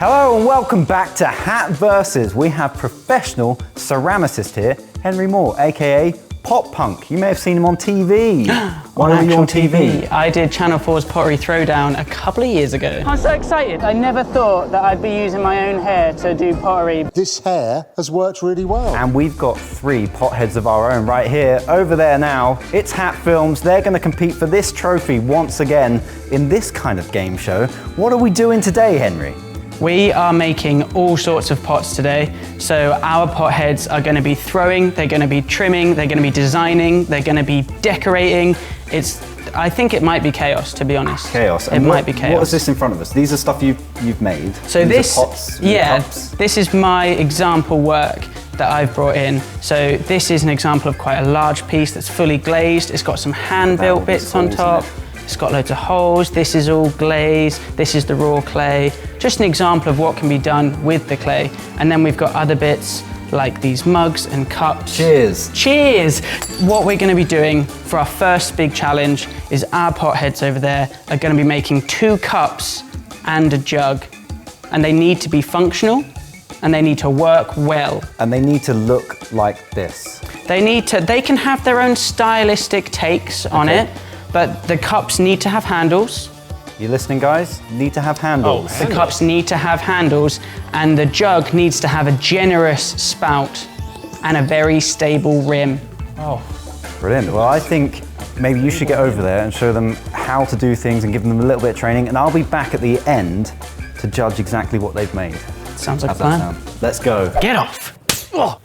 Hello and welcome back to Hat Versus. We have professional ceramicist here, Henry Moore, aka Pop Punk. You may have seen him on TV. On actual TV. I did Channel 4's Pottery Throwdown a couple of years ago. I'm so excited. I never thought that I'd be using my own hair to do pottery. This hair has worked really well. And we've got 3 potheads of our own right here, over there now. It's Hat Films. They're going to compete for this trophy once again in this kind of game show. What are we doing today, Henry? We are making all sorts of pots today. So our potheads are going to be throwing, they're going to be trimming, they're going to be designing, they're going to be decorating. I think it might be chaos, to be honest. Chaos. It might be chaos. What is this in front of us? These are stuff you've made. So these are pots, cups. This is my example work that I've brought in. So this is an example of quite a large piece that's fully glazed. It's got some hand-built bits on top. It's got loads of holes. This is all glaze. This is the raw clay. Just an example of what can be done with the clay. And then we've got other bits like these mugs and cups. Cheers. Cheers. What we're going to be doing for our first big challenge is our potheads over there are going to be making 2 cups and a jug. And they need to be functional and they need to work well. And they need to look like this. They can have their own stylistic takes on it. But the cups need to have handles. You listening, guys? Need to have handles. The cups need to have handles, and the jug needs to have a generous spout and a very stable rim. Oh, brilliant. Well, I think maybe you should get over there and show them how to do things and give them a little bit of training, and I'll be back at the end to judge exactly what they've made. Sounds like fun. fun. Let's go. Get off. Oh.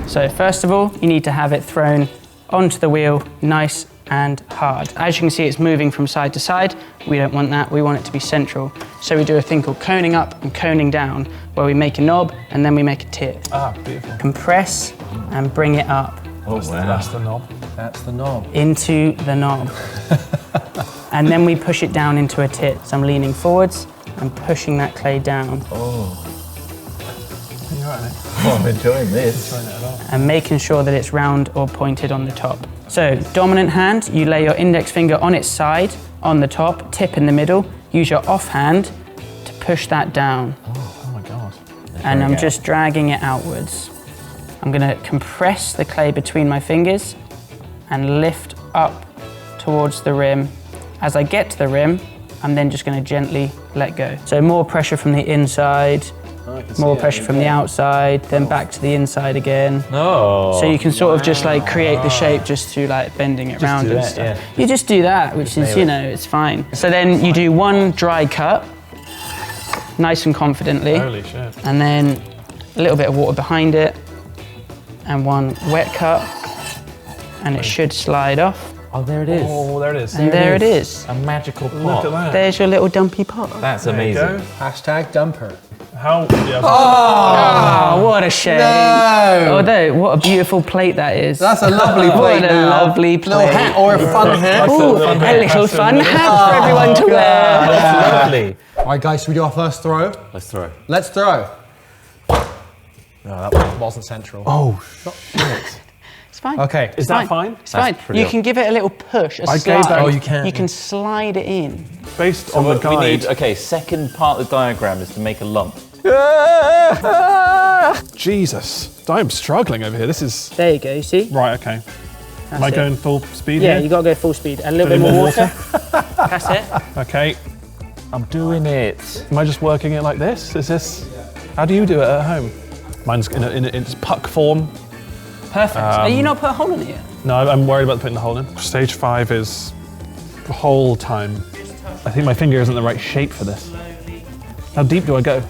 So first of all, you need to have it thrown onto the wheel, nice and hard. As you can see, it's moving from side to side. We don't want that, we want it to be central. So we do a thing called coning up and coning down, where we make a knob and then we make a tip. Ah, beautiful. Compress and bring it up. Oh, wow. That's the knob. That's the knob. Into the knob. And then we push it down into a tip. So I'm leaning forwards and pushing that clay down. Oh. You're right, oh, I'm enjoying this. And making sure that it's round or pointed on the top. So, dominant hand, you lay your index finger on its side, on the top, tip in the middle. Use your offhand to push that down. Oh my God. And I'm just dragging it outwards. I'm gonna compress the clay between my fingers and lift up towards the rim. As I get to the rim, I'm then just gonna gently let go. So more pressure from the inside, more pressure from the outside, then back to the inside again. Oh. So you can sort of just like create the shape just through like bending it around and stuff. Yeah. You just do that, which is, you know, it's fine. So then you do 1 dry cut, nice and confidently. Holy shit. And then a little bit of water behind it, and 1 wet cut, and it should slide off. Oh, there it is. Oh, there it is. And there it is. A magical pot. Look at that. There's your little dumpy pot. That's amazing. Hashtag dumper. How? Yeah. Oh, what a shame. No. Although, what a beautiful plate that is. That's a lovely plate. What a lovely plate. Little hat or a fun hat. Ooh, a little fun hat for everyone to wear. That's lovely. All right, guys, should we do our first throw? Let's throw. Let's throw. No, that Wasn't central. Oh, shit. It's fine. Okay. Is that fine? It's fine. You can give it a little push, a slide. gave that- Oh, you can. You can slide it in. Based So on the what we guide. need, okay, second part of the diagram is to make a lump. Jesus, I'm struggling over here. This is There you go, you see? right. Okay. Am I it. going full speed Yeah, here? you got to go full speed. A little Bit bit more more water. That's it. Okay. I'm doing it. Am I just working it like this? Is this? How do you do it at home? Mine's in its puck form. Perfect. Are you not put a hole in it yet? No, I'm worried about putting the hole in. Stage 5 is the whole time. I think my finger isn't the right shape for this. How deep do I go?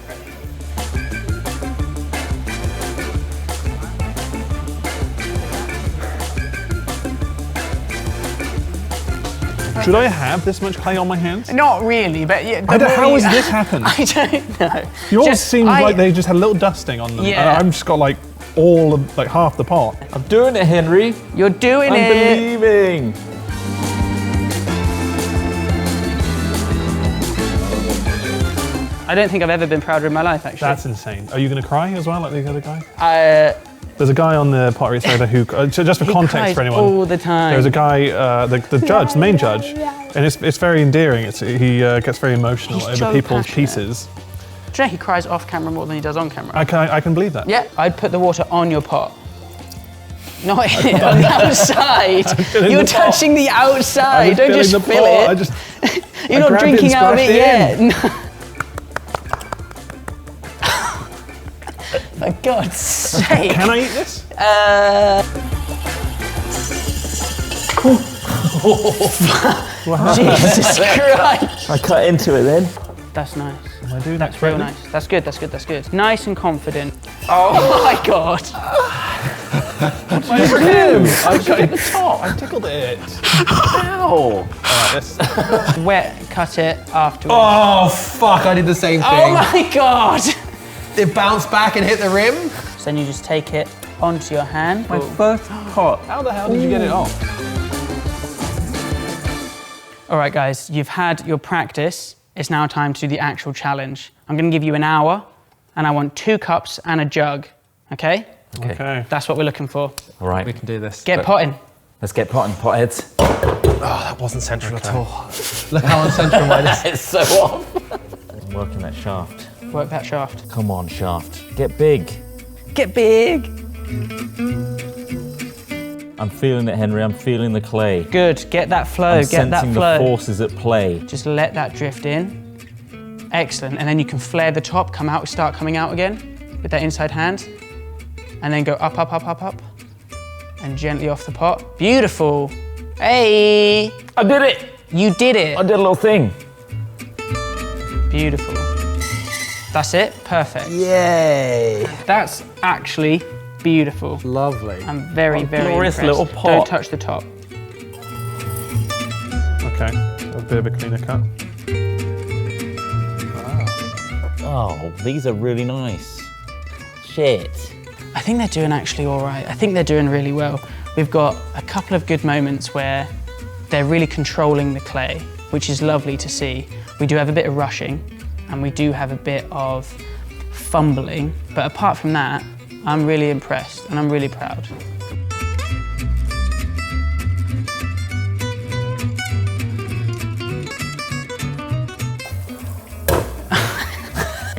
Should I have this much clay on my hands? Not really, but yeah. How has this happened? I don't know. Yours seems like they just had a little dusting on them. Yeah. And I've just got like all of, like half the pot. I'm doing it, Henry. You're doing I'm it. believing. I don't think I've ever been prouder in my life, actually. That's insane. Are you going to cry as well, like the other guy? There's a guy on the Pottery Throwdown who, so just for context cries for anyone. all the time. There's a guy, the judge, the main judge, and it's very endearing. He gets very emotional He's over so people's passionate. pieces. Do you know he cries off camera more than he does on camera? I can believe that. Yeah, I'd put the water on your pot. Not on the outside. You're touching the outside. Don't just fill it. You're not drinking out of it yet. For God's sake. Can I eat this? Jesus Christ. I cut into it then. That's nice. Am I doing That's real nice. That's good, that's good, that's good. Nice and confident. Oh my God. My rim! I cut it the top. I tickled it. Ow! Alright, this. Wet, cut it afterwards. Oh, fuck, I did the same thing. Oh my God. It bounced back and hit the rim. So then you just take it onto your hand. My first pot. How the hell did you get it off? All right, guys, you've had your practice. It's now time to do the actual challenge. I'm gonna give you an hour, and I want 2 cups and a jug, okay? Okay. That's what we're looking for. All right. We can do this. Get potting. Let's get potting, potheads. Oh, that wasn't central at all. Look how uncentral mine is. It's so off. I'm working that shaft. Work that shaft. Come on, shaft. Get big. Get big. I'm feeling it, Henry. I'm feeling the clay. Good, get that flow, I'm get that sensing flow. the forces at play. Just let that drift in. Excellent, and then you can flare the top, come out, start coming out again with that inside hand. And then go up, up, up, up, up. And gently off the pot. Beautiful. Hey! I did it! You did it. I did a little thing. Beautiful. That's it, perfect. Yay. That's actually beautiful. Lovely. I'm very, very glorious impressed. little pot. Don't touch the top. Okay, a bit of a cleaner cut. Oh, these are really nice. Shit. I think they're doing actually all right. I think they're doing really well. We've got a couple of good moments where they're really controlling the clay, which is lovely to see. We do have a bit of rushing and we do have a bit of fumbling, but apart from that, I'm really impressed and I'm really proud.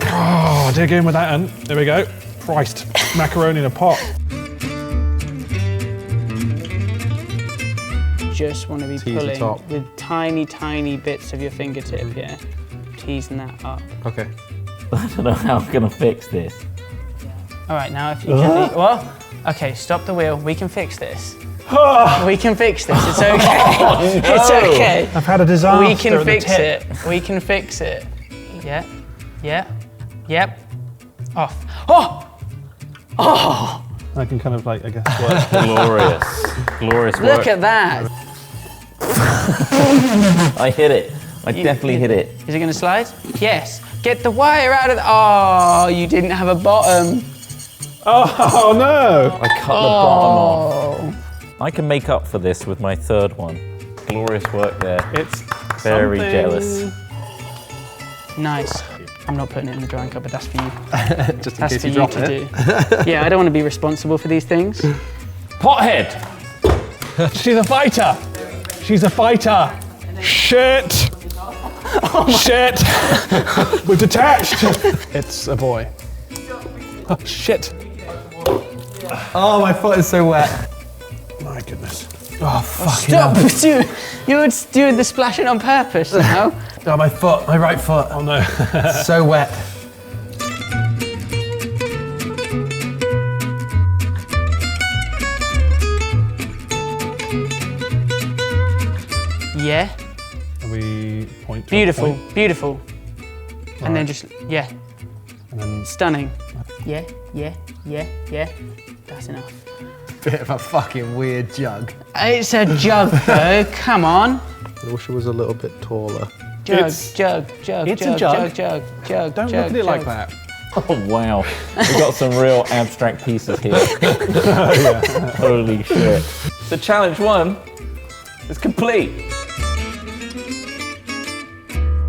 Oh, dig in with that end. There we go. Christ, macaroni in a pot. Just want to be Tease the pulling top. with tiny, tiny bits of your fingertip here, teasing that up. Okay. I don't know how I'm gonna fix this. All right, now if you gently, well, okay, stop the wheel. We can fix this. We can fix this. It's okay. It's okay. I've had a disaster. We can at the fix tip. it. We can fix it. Yeah. Yeah. Yep. Off. Oh! Oh! I can kind of like, I guess, work. Glorious. Glorious work. Look at that. I hit it. I definitely hit it. Is it going to slide? Yes. Get the wire out of the... Oh, you didn't have a bottom. Oh no! I cut the bottom off. I can make up for this with my third one. Glorious work there. It's Very something. jealous. Nice. I'm not putting it in the drying cupboard, that's for you. Just in That's case for you you drop to it. do. Yeah, I don't want to be responsible for these things. Pothead! She's a fighter! She's a fighter! Shit! Shit! We've detached! It's a boy. Oh, shit! Oh, my foot is so wet. My goodness. Oh, fuck. Stop! You're doing the splashing on purpose now. Oh, my foot, my right foot. Oh no. So wet. Yeah. Are we point to a Beautiful, point? beautiful. And then just, yeah. And then Stunning. Yeah, yeah, yeah, yeah. That's enough. Bit of a fucking weird jug. It's a jug though, come on. I wish it was a little bit taller. Jug, It's- jug, jug, it's a jug, jug. jug, jug, don't jug, look at it like jug. that. Oh wow. We've got some real abstract pieces here. Holy shit. So challenge 1 is complete.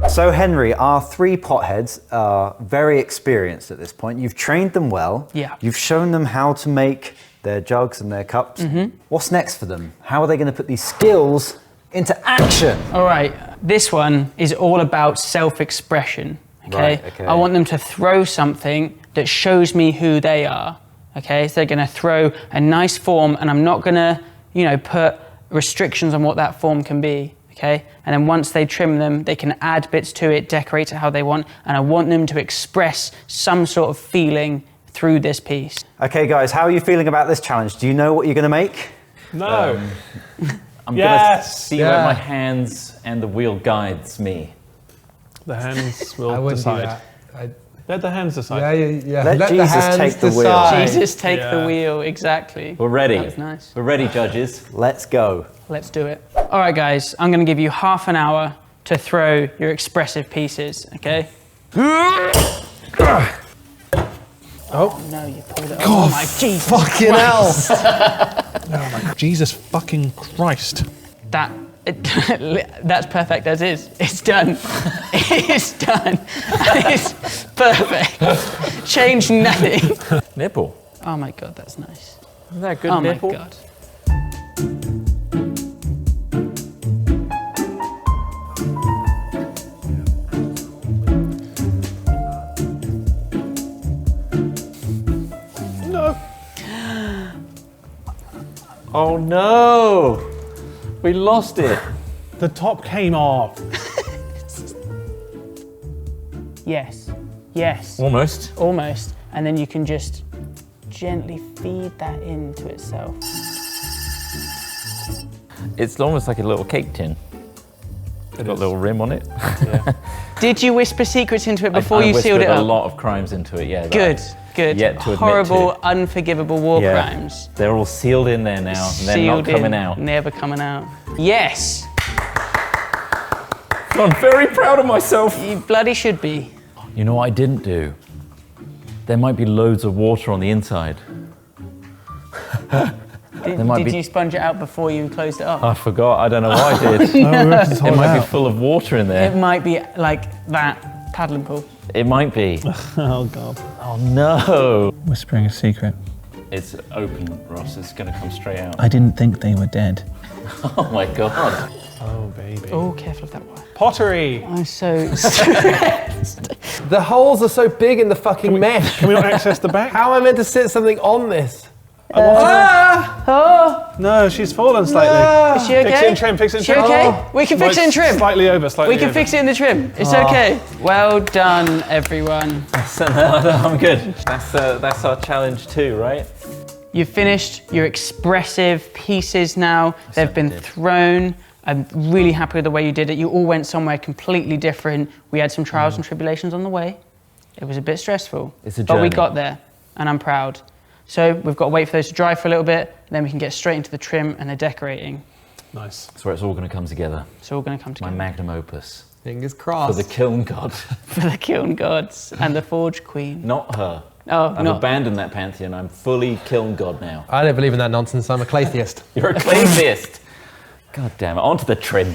So Henry, our 3 potheads are very experienced at this point. You've trained them well. Yeah. You've shown them how to make their jugs and their cups. What's next for them? How are they going to put these skills into action? All right, this one is all about self-expression, Okay? Right, okay. I want them to throw something that shows me who they are. Okay, so they're going to throw a nice form, and I'm not going to, you know, put restrictions on what that form can be. Okay, and then once they trim them, they can add bits to it, decorate it how they want, and I want them to express some sort of feeling through this piece. Okay, guys, how are you feeling about this challenge? Do you know what you're going to make? No. I'm Yes! gonna see where my hands and the wheel guides me. The hands I will wouldn't do decide. that. Let the hands decide. Yeah. Let the Jesus hands take the wheel. decide. Jesus, take Yeah. the wheel, exactly. We're ready. That was nice. We're ready, judges. Let's go. Let's do it. All right, guys, I'm going to give you half an hour to throw your expressive pieces, okay? Oh, no, you pulled it off. Oh, my Jesus Fucking Christ. hell. Jesus fucking Christ. That's perfect as is. It's done. It's done. It's perfect. Change nothing. Nipple. Oh, my God, that's nice. Isn't that a good Oh, nipple? my God. Oh no! We lost it. The top came off. Yes. Yes. Almost. Almost. And then you can just gently feed that into itself. It's almost like a little cake tin. It's got a little rim on it. Did you whisper secrets into it before I you sealed it whispered up? a lot of crimes into it, yeah. that Good, good. Yet to admit Horrible, to. unforgivable war Yeah. crimes. They're all sealed in there now, and they're not Sealed in, coming out. Never coming out. Yes! I'm very proud of myself. You bloody should be. You know what I didn't do? There might be loads of water on the inside. Did you sponge it out before you closed it up? I forgot, I don't know what I did. It might be full of water in It there. might be like that paddling pool. It might be. Oh God. Oh no! Whispering a secret. It's open, Ross, it's gonna come straight out. I didn't think they were dead. Oh my god. Oh baby. Oh, careful of that wire. Pottery. I'm so stressed. The holes are so big in the fucking mesh. Can we not access the back? How am I meant to sit something on this? No, she's fallen slightly. Is she okay? Fix it in trim, fix it in Is she trim. okay? We can fix it in trim. Slightly over, slightly We can over. fix it in the trim. It's okay. Well done, everyone. I'm good. That's our challenge too, right? You've finished your expressive pieces now. They've been thrown. I'm really happy with the way you did it. You all went somewhere completely different. We had some trials and tribulations on the way. It was a bit stressful. It's a But we journey. got there, and I'm proud. So we've got to wait for those to dry for a little bit, then we can get straight into the trim and the decorating. Nice. That's where it's all going to come together. It's all going to come My together. magnum opus. Fingers For crossed. the kiln god. For the kiln gods and the forge queen. Not her. Oh, I've not. abandoned that pantheon. I'm fully kiln god now. I don't believe in that nonsense. I'm a clay theist. You're a clay theist. God damn it. On to the trim.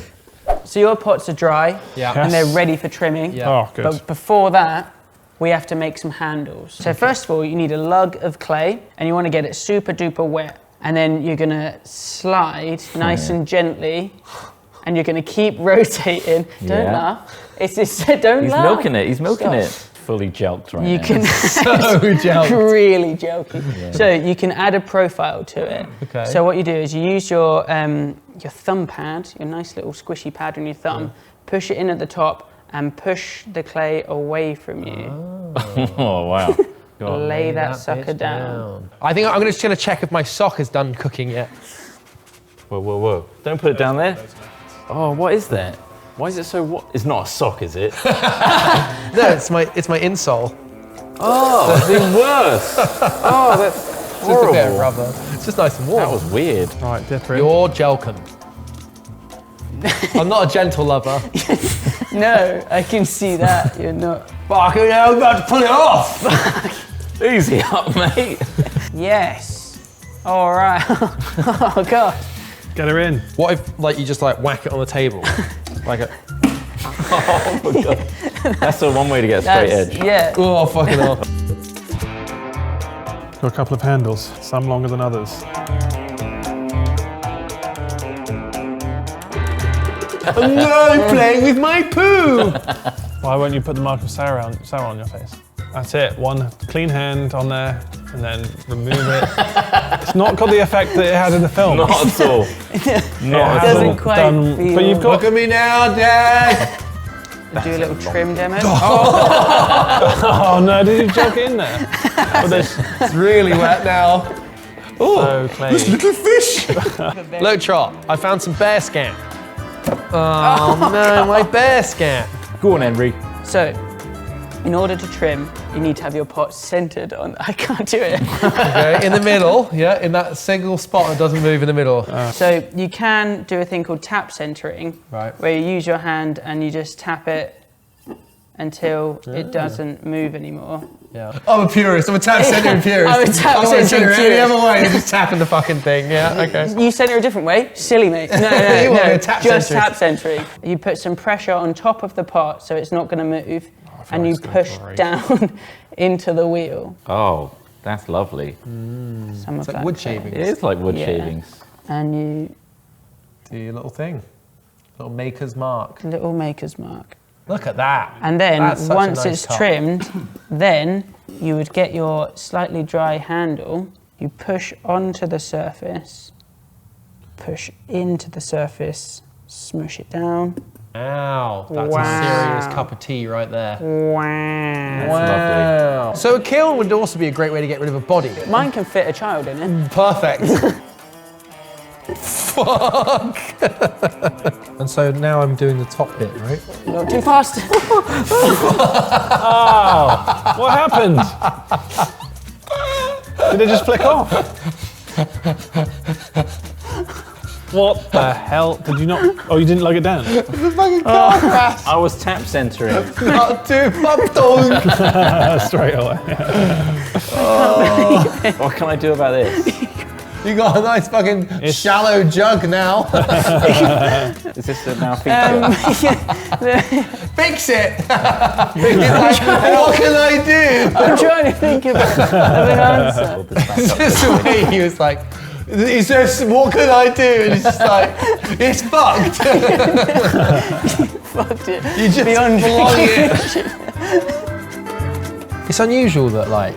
So your pots are dry Yeah. and they're ready for trimming. Yeah. Oh, good. But before that, we have to make some handles. So first of all, you need a lug of clay and you want to get it super duper wet. And then you're going to slide nice and gently and you're going to keep rotating. Don't Yeah. laugh. It's just, don't He's laugh. milking it. He's milking Stop. it. Fully jelked right You now. can So gel. really joking. So you can add a profile to it. Okay. So what you do is you use your thumb pad, your nice little squishy pad on your thumb, push it in at the top and push the clay away from you. Oh, wow. God. Lay that That sucker bitch down. I think I'm just going to check if my sock is done cooking yet. Whoa, whoa, whoa. Don't put it down there. Oh, what is that? Why is it so what? It's not a sock, is it? No, it's my insole. Oh, it's even worse. Oh, that's Just a bit of horrible. rubber. It's just nice and warm. That was weird. Right, dip her in. You're Jelkin. I'm not a gentle lover. No, I can see that. You're not. Fucking hell, I'm about to pull it off! Easy up, mate. Yes. All right. Oh, God. Get her in. What if, like, you just, like, whack it on the table? Like a... Oh, my God. That's the one way to get a straight edge. Yeah. Oh, fucking hell. Got a couple of handles, some longer than others. No, playing with my poo! Why won't you put the mark of Sauron on your face? That's it. One clean hand on there, and then remove it. It's not got the effect that it had in the film. Not at all. It doesn't quite feel... But you've got. Look at me now, Dad! Do a little trim demo. Oh no! Did you jog in there? It's really wet now. So clean. Little fish! Look, Trot, I found some bear scant. Oh no, my bear scant. Go on, Henry. So, in order to trim, you need to have your pot centered on... I can't do it. Okay, in the middle, yeah, in that single spot that doesn't move in the middle. So you can do a thing called tap centering, Right. where you use your hand and you just tap it until it doesn't move anymore. Yeah. I'm a purist. I'm a tap centering purist. I'm a tap I won't centering center it any purist. other way. I'm just tapping the fucking thing. Yeah. Okay. You center a different way? Silly, mate. No, You want me to tap just center it? tap centering. You put some pressure on top of the pot so it's not going to move, and you push down into the wheel. Oh, that's lovely. Some of It's like that wood goes. shavings. It is like wood Yeah. shavings. And you, Do your little thing. Little maker's mark. little maker's mark. Look at that. And then That's such a once nice it's cut. trimmed, then you would get your slightly dry handle, you push onto the surface, push into the surface, smush it down. Ow. That's Wow. a serious cup of tea right there. Wow. Lovely. So a kiln would also be a great way to get rid of a body. Mine can fit a child in it. Perfect. Fuck. And so now I'm doing the top bit, right? Not too fast. Oh, what happened? Did it just flick off? What the hell? Did you not? Oh, you didn't lug it down? I was tap centering. Not too fucked. Straight away. What can I do about this? You got a nice fucking shallow jug now. Is this now feature? Fix it. What can I do? I'm trying to think of an answer. It's just the way he was like, he says, what can I do? And it's just like, it's fucked. Fucked it. You just Beyond flung it. It's unusual that like,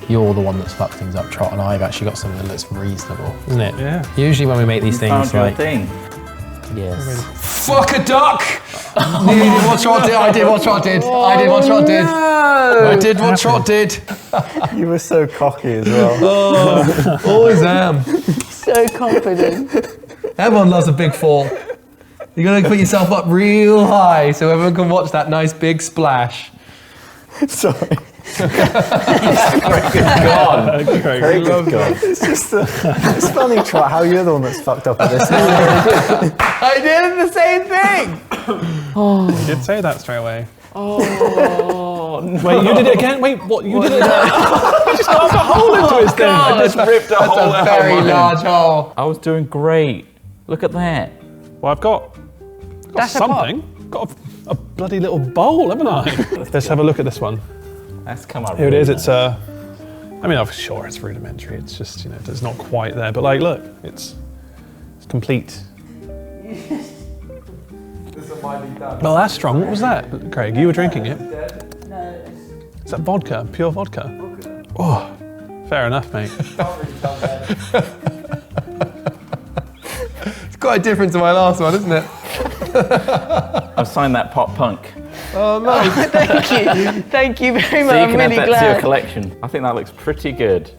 you're the one that's fucked things up, Trot, and I've actually got something that's reasonable, isn't it? Yeah. Usually when we make these Found things your like, thing. Yes. fuck a duck! You did what Trot did, I did what Trot did, I did what Trot did. I did what Trot did. You were so cocky as well. Always am. So confident. Everyone loves a big fall. You gotta put yourself up real high so everyone can watch that nice big splash. Sorry. Gone. Very good gone. It's just it's funny, Trot, how you're the one that's fucked up at this. I did the same thing! You did say that straight away. Oh, no. Wait, you did it again? Wait, what? You did it again? You just carved a hole into his thing. I just ripped a hole That's a out very of mine. large hole. I was doing great. Look at that. Well, I've got That's a something. Got a bloody little bowl, haven't I? Let's have a look at this one. That's come out. Here it really is. It's nice. I mean, I'm sure it's rudimentary. It's just, it's not quite there. But like, look, it's complete. Well, that's strong. What was that, Craig? You were drinking it. Is that vodka? Pure vodka? Oh, fair enough, mate. It's quite different to my last one, isn't it? I've signed that pop punk. Oh, nice. Thank you. Thank you very much. So you I'm can add really that to your glad. collection. I think that looks pretty good.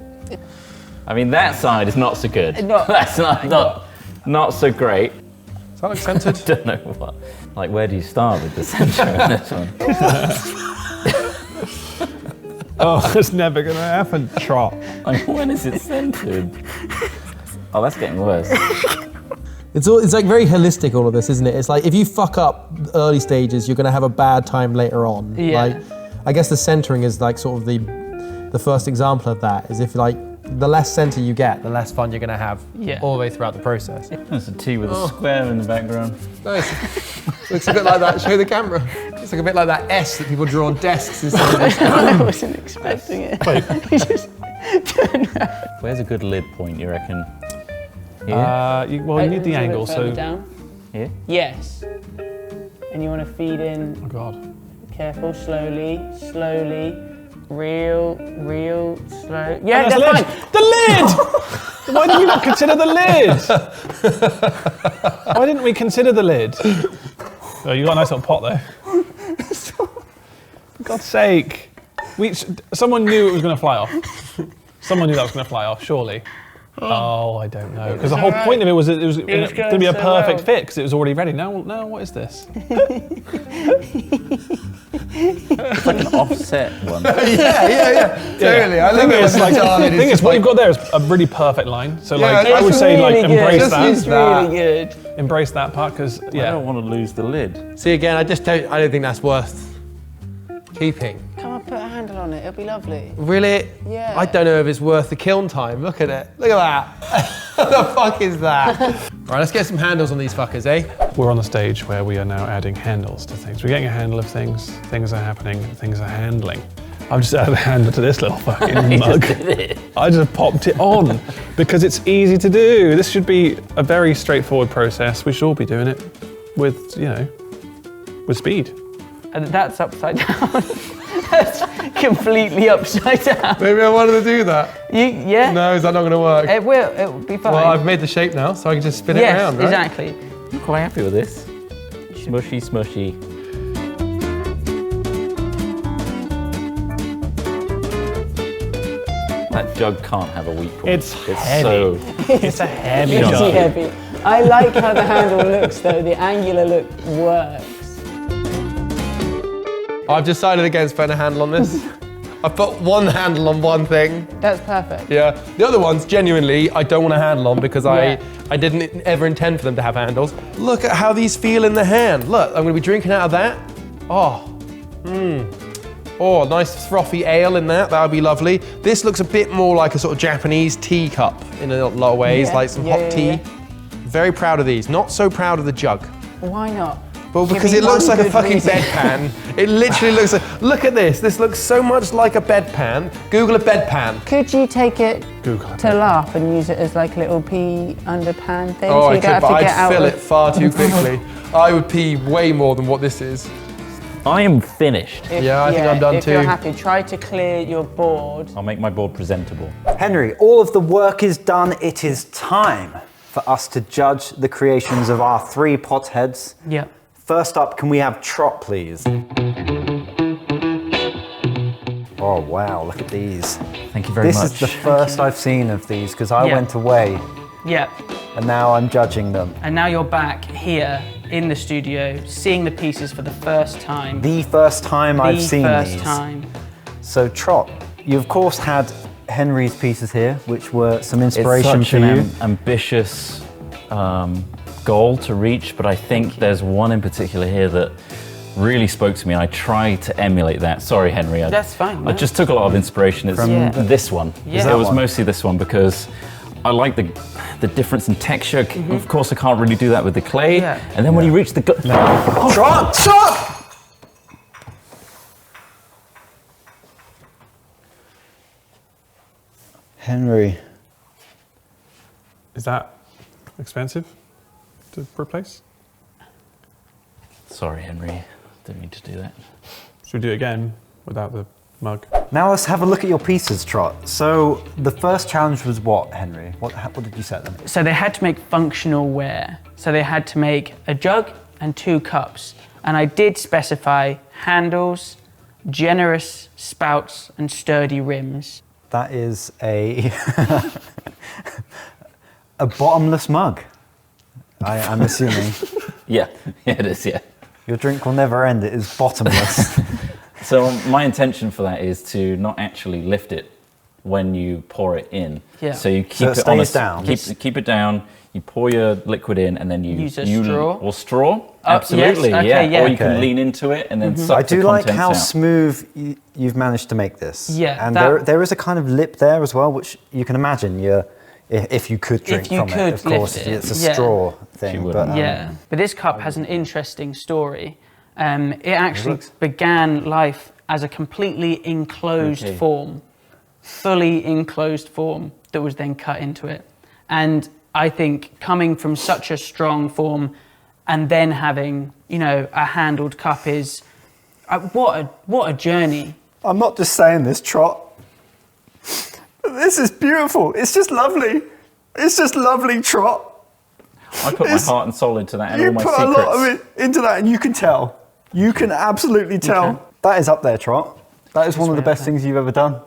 I mean, that side is not so good. No. That's not so great. Does that look centered? Don't know what. Like, where do you start with the center of this one? Oh, it's never gonna happen, Trot. Like, when is it centered? Oh, that's getting worse. It's like very holistic, all of this, isn't it? It's like if you fuck up early stages, you're going to have a bad time later on. Yeah. Like, I guess the centering is like sort of the first example of that. Is if like the less center you get, the less fun you're going to have all the way throughout the process. There's a T with a square in the background. Nice. Looks a bit like that. Show the camera. It's like a bit like that S that people draw on desks instead of this. I wasn't expecting it. You just turned around. Where's a good lid point, you reckon? Here? You need the A little angle, bit further so down. Here? Yes. and you want to feed in. Oh God. Careful, slowly, real, slow. Yeah, Oh, that's fine. The lid! Why did we not consider the lid? Why didn't we consider the lid? Oh, you got a nice little pot though. For God's sake. Someone knew it was going to fly off. Someone knew that was going to fly off, surely. Oh, I don't know. Because the whole point of it was that it was going to be a perfect fit because it was already ready. Now, what is this? It's like an offset one. yeah. Totally. I love it. The thing is, what you've got there is a really perfect line. So, like, I would say, like, really embrace good. that. It's really good. Embrace that part because, I don't want to lose the lid. See, again, I don't think that's worth keeping. Come on, put a handle on it. It'll be lovely. Really? Yeah. I don't know if it's worth the kiln time. Look at it. Look at that. What the fuck is that? Right, let's get some handles on these fuckers, eh? We're on the stage where we are now adding handles to things. We're getting a handle of things. Things are happening. Things are handling. I've just added a handle to this little fucking mug. I just popped it on because it's easy to do. This should be a very straightforward process. We should all be doing it with, with speed. And that's upside down. That's completely upside down. Maybe I wanted to do that. Yeah? No, is that not going to work? It will be fine. Well, I've made the shape now, so I can just spin it around, right? Exactly. I'm quite happy with this. Smushy, smushy. That jug can't have a weak point. It's heavy. So It's a heavy It's jug. heavy. I like how the handle looks though. The angular look works. I've decided against putting a handle on this. I've put one handle on one thing. That's perfect. Yeah. The other ones, genuinely, I don't want a handle on because Yeah. I didn't ever intend for them to have handles. Look at how these feel in the hand. Look, I'm going to be drinking out of that. Oh, nice frothy ale in that. That would be lovely. This looks a bit more like a sort of Japanese tea cup in a lot of ways, like some hot tea. Very proud of these. Not so proud of the jug. Why not? Well, Give because me it looks one like a good fucking reason. bedpan. It literally looks like, look at this. This looks so much like a bedpan. Google a bedpan. Could you take it Google it. to laugh and use it as like a little pee under pan thing? Oh, so I you could, don't have but to get I'd out fill of... it far too quickly. I would pee way more than what this is. I am finished. Yeah, I think I'm done if you're too. happy, try to clear your board. I'll make my board presentable. Henry, all of the work is done. It is time for us to judge the creations of our 3 pot heads. Yep. First up, can we have Trot, please? Oh, wow, look at these. Thank you very much. This is the first I've seen of these because I Yeah. went away Yep. and now I'm judging them. And now you're back here in the studio, seeing the pieces for the first time. The first time I've seen The first these. time. So, Trot, you of course had Henry's pieces here, which were some It's inspiration such for an you. ambitious goal to reach, but I think there's one in particular here that really spoke to me. I tried to emulate that. Sorry, Henry. That's fine, I no. just took a lot of inspiration. It's Yeah. this one. Yeah. It was one? mostly this one because I like the difference in texture. Of course, I can't really do that with the clay. Yeah. And then when you reach the Trot, stop! Henry. Is that expensive to replace? Sorry, Henry. Didn't mean to do that. Should we do it again without the mug? Now let's have a look at your pieces, Trot. So the first challenge was what, Henry? What did you set them? So they had to make functional ware. So they had to make a jug and 2 cups. And I did specify handles, generous spouts, and sturdy rims. That is a a bottomless mug. I'm assuming. Yeah, it is, yeah. Your drink will never end. It is bottomless. So my intention for that is to not actually lift it when you pour it in. Yeah. So you So keep it it on stays down. Keep it down. You pour your liquid in, and then you Use a straw? or straw. Oh, Absolutely, yes, okay, yeah. yeah. Or you can Okay. lean into it and then suck I the do like contents how out. smooth you've managed to make this. Yeah, And that- there is a kind of lip there as well, which you can imagine if you could drink you from could it. Of course, lift it, it's a yeah. straw thing. You But, wouldn't. Yeah, but this cup has an interesting story. It actually looks- began life as a completely enclosed Okay. form, fully enclosed form that was then cut into it. And I think coming from such a strong form, and then having, you know, a handled cup is, what a journey. I'm not just saying this, Trot. This is beautiful. It's just lovely. It's just lovely, Trot. I put my heart and soul into that and all my You put secrets. a lot of it into that, and you can tell. You can absolutely tell. Okay. That is up there, Trot. That is one of the best things you've ever done.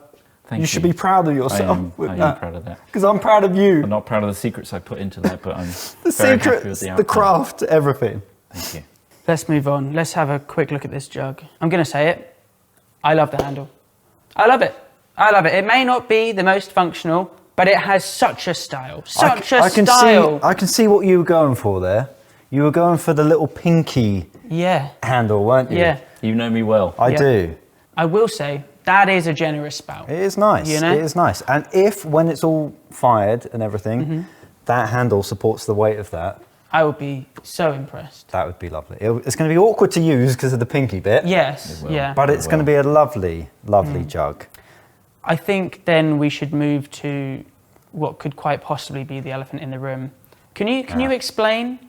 Thank You should be proud of yourself I am proud of that. Because I'm proud of you. I'm not proud of the secrets I put into that, but I'm The very happy with secrets, the the outcome. craft, everything. Thank you. Let's move on. Let's have a quick look at this jug. I'm going to say it. I love the handle. I love it. I love it. It may not be the most functional, but it has such a style. Such a style. I can see what you were going for there. You were going for the little pinky Yeah. handle, weren't you? Yeah. You know me well. I Yeah. do. I will say that is a generous spout. It is nice. You know? It is nice. And if, when it's all fired and everything, that handle supports the weight of that, I would be so impressed. that would be lovely. It's going to be awkward to use because of the pinky bit. Yes. will. Yeah. But it's going to be a lovely, lovely jug. I think then we should move to what could quite possibly be the elephant in the room. Can you explain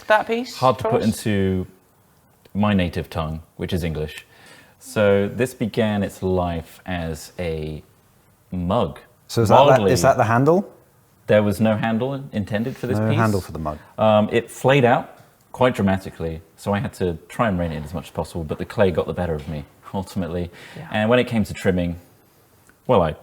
that piece? Hard to for put us? into my native tongue, which is English. So this began its life as a mug. So is Wildly, that the handle? there was no handle intended for this No piece. handle for the mug. It flayed out quite dramatically, so I had to try and rein it in as much as possible, but the clay got the better of me, ultimately. Yeah. And when it came to trimming, well,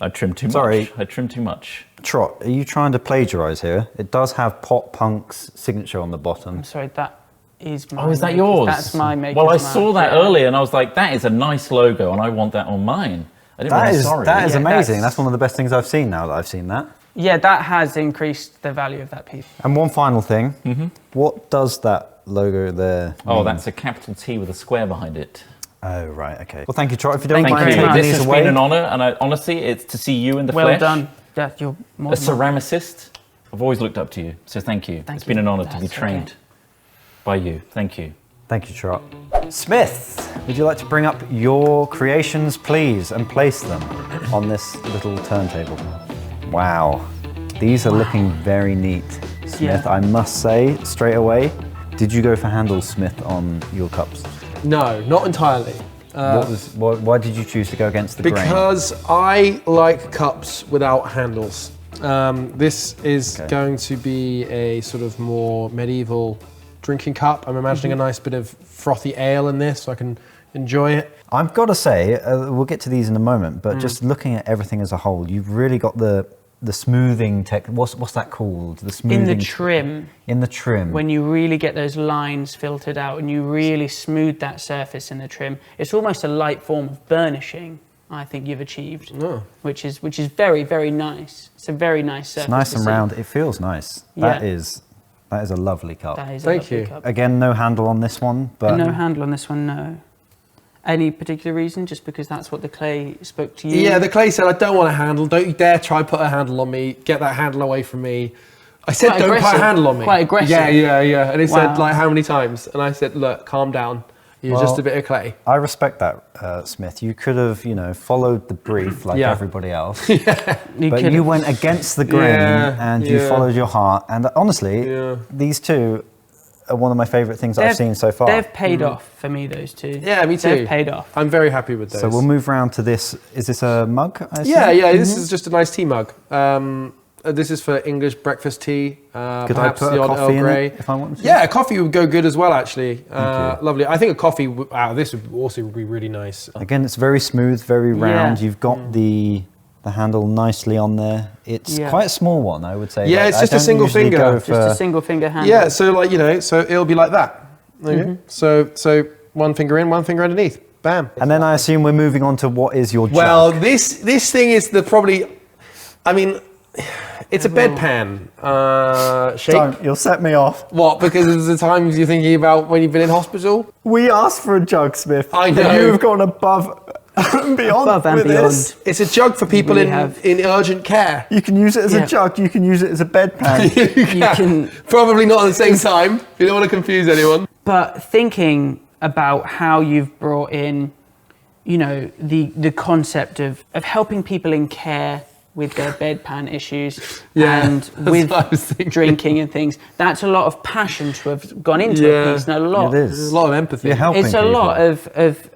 I trimmed too Sorry. much. I trimmed too much. Trot, are you trying to plagiarise here? It does have Pot Punk's signature on the bottom. I'm sorry, that is my Oh, is that maker's- yours? That's my maker's Well, I mark, saw that yeah. earlier and I was like, that is a nice logo and I want that on mine. I didn't That really is sorry. that is Yeah, amazing. that's- That's one of the best things I've seen now that I've seen that. Yeah, that has increased the value of that piece. And one final thing. What does that logo there Oh, mean? that's a capital T with a square behind it. Oh, right, okay. Well, thank you, Trot. If you don't Thank you mind very taking much. This these has away. been an honour, and honestly, it's to see you in the Well flesh. done. Yeah, you're more A than welcome. ceramicist. I've always looked up to you, so thank you. Thank It's been you. an honour to be That's trained by you. Thank you. Thank you, Trot. Smith, would you like to bring up your creations, please, and place them on this little turntable? Wow. These are looking very neat, Smith. Yeah. I must say, straight away, did you go for handles, Smith, on your cups? No, not entirely. Why did you choose to go against the grain? Because I like cups without handles. This is Okay. going to be a sort of more medieval drinking cup. I'm imagining a nice bit of frothy ale in this so I can enjoy it. I've got to say, we'll get to these in a moment, but just looking at everything as a whole, you've really got the smoothing tech. What's that called? The smoothing In the trim, In the trim. when you really get those lines filtered out and you really smooth that surface in the trim, it's almost a light form of burnishing. I think you've achieved, which is very, very nice. It's a very nice surface. It's nice to and see. round. It feels nice. Yeah. That is a lovely cup. That is a Thank lovely you. cup. Again, no handle on this one, but No handle on this one, no. Any particular reason? Just because that's what the clay spoke to you? Yeah, the clay said, I don't want a handle. Don't you dare try put a handle on me. Get that handle away from me. I said, Quite don't put a aggressive. handle on me. Quite aggressive. Yeah. And he said, Wow. like, how many times? And I said, look, calm down. You're just a bit of clay. I respect that, Smith. You could have, followed the brief like Yeah. everybody else, You but could you have- went against the grain and you yeah. followed your heart. And honestly, Yeah. these two are one of my favourite things I've seen so far. They've paid off for me, those two. Yeah, me too. They've paid off. I'm very happy with those. So we'll move round to this. Is this a mug? I assume? Yeah, this is just a nice tea mug. This is for English breakfast tea. Could I perhaps put the a odd coffee Earl in Grey. it if I wanted to? Yeah, a coffee would go good as well, actually. you. Lovely. I think a coffee out of this would also be really nice. Again, it's very smooth, very round. Yeah. You've got the handle nicely on there. It's Yeah. quite a small one, I would say. Yeah, Like, it's I just a don't single usually finger. go Just Just for- a single finger handle. Yeah, so like, so it'll be like that. Okay. So one finger in, one finger underneath. Bam. And then I assume we're moving on to what is your jug. Well, this thing is I mean, it's a bedpan shape. Don't, you'll set me off. What? Because of the times you're thinking about when you've been in hospital? We asked for a jug, Smith. I and know. You've gone above and beyond Above and with beyond. this. It's a jug for people We in have- urgent care. You can use it as Yeah. a jug, you can use it as a bedpan. You can, Probably not at the same time. You don't want to confuse anyone. but thinking about how you've brought in, the concept of helping people in care with their bedpan issues Yeah, and that's with what I was thinking. drinking and things. That's a lot of passion to have gone into a piece, and a lot. It is. There's a lot of empathy. You're helping It's a people. lot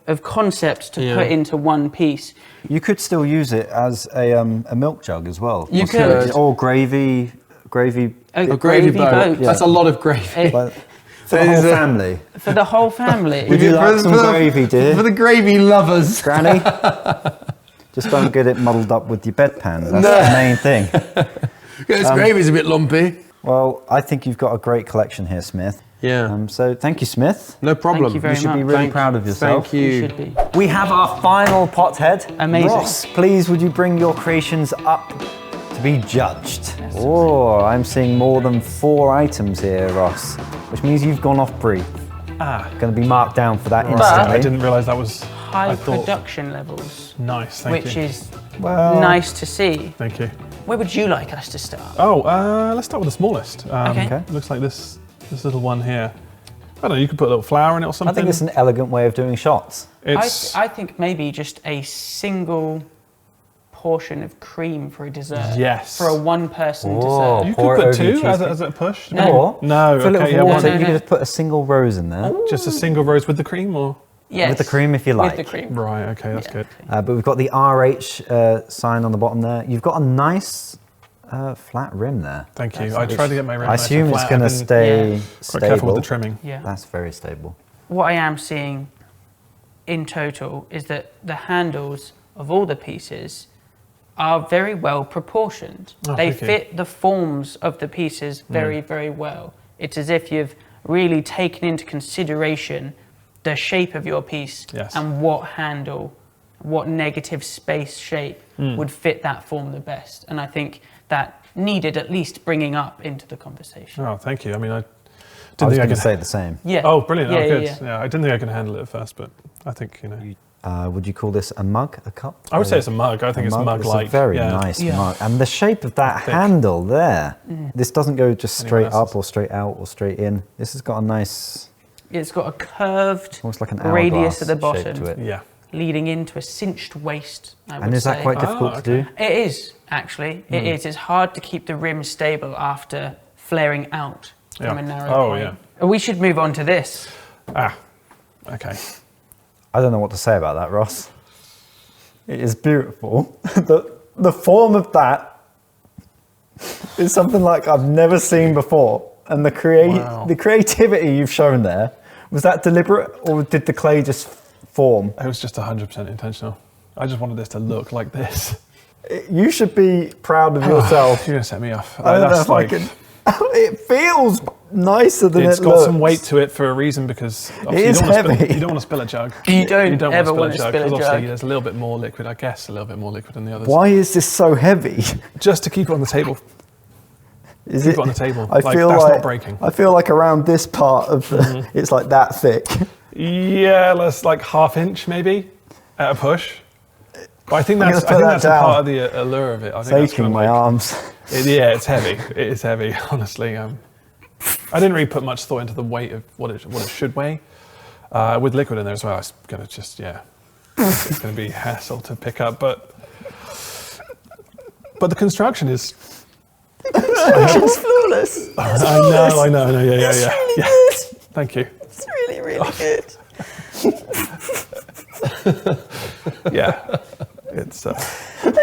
of concept to put into one piece. You could still use it as a milk jug as well. You Or could. Or gravy. A gravy boat. boat. That's a lot of gravy. Like, for the whole family. For the whole family. Would you like some gravy, dear? For the gravy lovers. Granny? Just don't get it muddled up with your bedpan. That's the main thing. This gravy's a bit lumpy. Well, I think you've got a great collection here, Smith. Yeah. So thank you, Smith. No problem. Thank you very You should be much. really proud of yourself. Thank you. You should be. We have our final pothead. Amazing. Ross, please would you bring your creations up to be judged? Oh, I'm seeing more than 4 items here, Ross, which means you've gone off brief. Going to be marked down for that instantly. I didn't realise that was High I thought- production levels, Nice, thank which you. is Well, nice to see. Thank you. Where would you like us to start? Oh, let's start with the smallest. Okay. Looks like this little one here. I don't know, you could put a little flower in it or something. I think it's an elegant way of doing shots. It's I think maybe just a single portion of cream for a dessert. Yes. For a one-person Oh. dessert. you pour could it put over your 2 as cheesecake. a push. No. Or No, fill it okay, with yeah, water. no, You no. can just put a single rose in there. Just a single rose with the cream, or Yes. With the cream if you like. With the cream. right? Okay, that's Yeah. good. But we've got the RH sign on the bottom there. You've got a nice flat rim there. Thank you. I tried to get my rim I nice assume and it's flat. going to I've been stay Yeah. quite stable. careful with the trimming. Yeah. That's very stable. What I am seeing in total is that the handles of all the pieces are very well proportioned. Oh, They thank you. fit the forms of the pieces very, very well. It's as if you've really taken into consideration the shape of your piece Yes. and what handle, what negative space shape would fit that form the best. And I think that needed at least bringing up into the conversation. Oh, thank you. I mean, I I didn't was think I going to could say the same. Yeah. Oh, brilliant. Yeah, Oh, yeah, good. yeah. Yeah, I didn't think I could handle it at first, but I think, Would you call this a mug, a cup? I would say it's a mug. I think it's It's mug-like. a very yeah. nice Yeah. mug. And the shape of that Thick. handle there. This doesn't go just Anyone straight else's? up or straight out or straight in. This has got a nice, It's got a curved almost like an radius at the hourglass shape bottom, to it. Yeah. leading into a cinched waist, I would And is that say. quite difficult to do? It is, actually. It is. It's hard to keep the rim stable after flaring out from Yeah. a narrow Oh, point. yeah. We should move on to this. Okay. I don't know what to say about that, Ross. It is beautiful. the form of that is something like I've never seen before. And the Wow. the creativity you've shown there, was that deliberate or did the clay just form? It was just 100% intentional. I just wanted this to look like this. You should be proud of yourself. You're going to set me off. I don't know That's if I like, can. It feels nicer than it's it got looks. some weight to it for a reason because obviously is you don't wanna heavy. you don't want to spill a jug. You don't ever wanna wanna spill a 'cause obviously jug. there's a little bit more liquid, I guess, a little bit more liquid than the others. Why is this so heavy? Just to keep it on the table. Is Keep it on the table. I Like, feel that's like not breaking. I feel like around this part of the, it's like that thick. Yeah, that's like half-inch maybe at a push. But I think I'm that's gonna put that a down. part of the allure of it. I think that's Aching kind of my like, arms. yeah, it's heavy. It is heavy, honestly. I didn't really put much thought into the weight of what it should weigh. With liquid in there as well, it's gonna just it's gonna be hassle to pick up. But the construction is. It's flawless. I know. Yeah. Good. Thank you. It's really, really good. Yeah, it's. I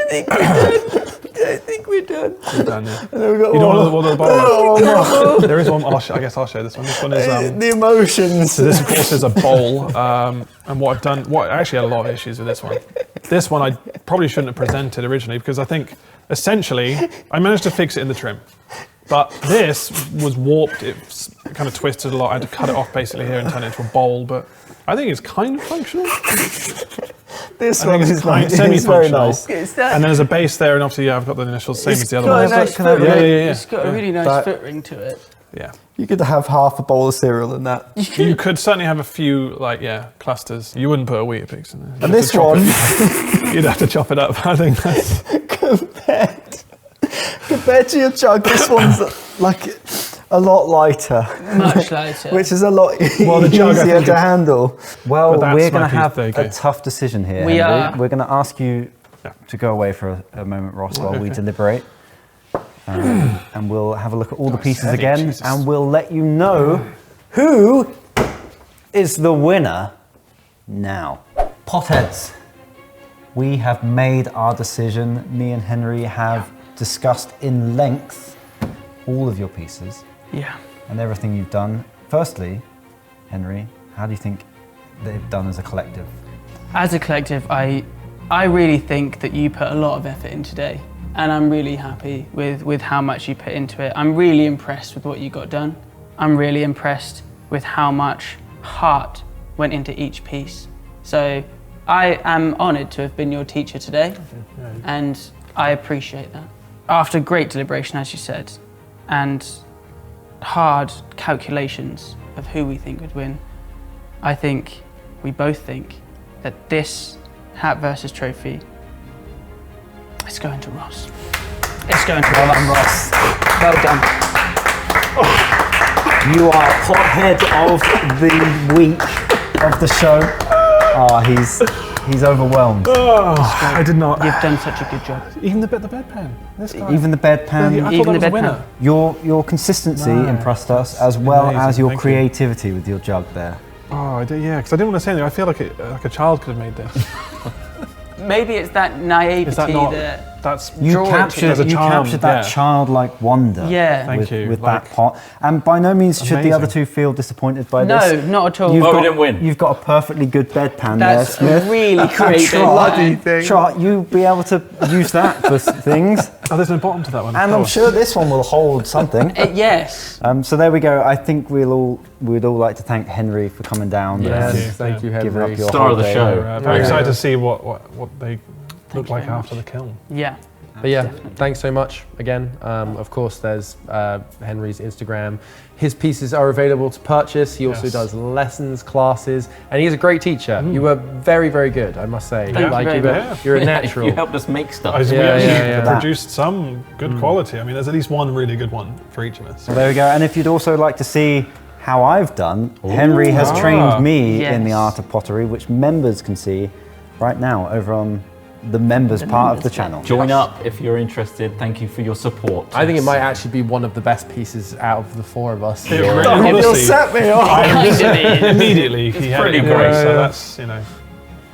think we're done. I think we're done. We're done, yeah. And then we've got You don't want the bottom Oh, one? There is one. I guess I'll show this one. This one is. the emotions. So this, of course, is a bowl. And what I've done, I actually had a lot of issues with this one. This one I probably shouldn't have presented originally because I think essentially I managed to fix it in the trim. But this was warped. It's kind of twisted a lot. I had to cut it off basically here and turn it into a bowl. But I think it's kind of functional. This I one think is it's kind nice. of It's very semi-functional. nice. It's that. And then there's a base there, and obviously, I've got the initials, same as the other got ones. a nice Can I have foot a look? ring. Yeah. It's got a really nice That- foot ring to it. Yeah. You could have half a bowl of cereal in that. You could certainly have a few, clusters. You wouldn't put a Weetabix in there. You'd And have this to chop one, it- you'd have to chop it up. I think that's. compared to your jug, this one's like a lot lighter. Much lighter. Which is a lot Well, the jug, I easier think to handle. Well, But that's we're my going to piece. have There you a go. tough decision here, We Henry. are. We're going to ask you to go away for a moment, Ross, while we deliberate. And we'll have a look at all the pieces again, and we'll let you know who is the winner now. Potheads, we have made our decision. Me and Henry have discussed in length all of your pieces and everything you've done. Firstly, Henry, how do you think they've done as a collective? As a collective, I really think that you put a lot of effort in today, and I'm really happy with how much you put into it. I'm really impressed with what you got done. I'm really impressed with how much heart went into each piece. So I am honoured to have been your teacher today, and I appreciate that. After great deliberation, as you said, and hard calculations of who we think would win, we both think that this hat versus trophy is going to Ross. It's going to Ross. Well done. You are pothead of the week of the show. He's overwhelmed. I did not. You've done such a good job. Even the bedpan. This guy. Even the bedpan. I thought that was a winner. Your consistency impressed us, as well as your creativity with your jug there. Oh, I did, yeah, because I didn't want to say anything. I feel like a child could have made this. Maybe it's that naivety Is that not? that You captured that childlike wonder with that pot. And by no means should the other two feel disappointed by this. No, not at all. We didn't win. You've got a perfectly good bedpan That's there, Smith. really creative. Bloody thing. Trot, you be able to use that for things. Oh, there's no bottom to that one. And I'm sure this one will hold something. Yes. So there we go. I think we'd all like to thank Henry for coming down. Yes, thank you, Giving Henry. up your Star of the whole show. day. Very excited to see what they look like very after the kiln. Yeah. But yeah, thanks so much again. Of course, there's Henry's Instagram. His pieces are available to purchase. He also does lessons, classes, and he's a great teacher. You were very, very good, I must say. You're a natural. You helped us make stuff. We actually produced some good quality. I mean, there's at least one really good one for each of us. Well, there we go. And if you'd also like to see how I've done, Henry has trained me in the art of pottery, which members can see right now over on the members part of the channel. Join up if you're interested. Thank you for your support. I think it might actually be one of the best pieces out of the four of us. It really set me off. Immediately, he had pretty it great. So that's, you know.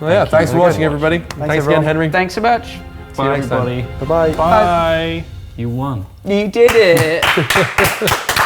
Well, yeah, thanks for watching, everybody. Thanks again, Henry. Thanks so much. See you Bye, next time. everybody. Bye-bye. Bye. You won. You did it.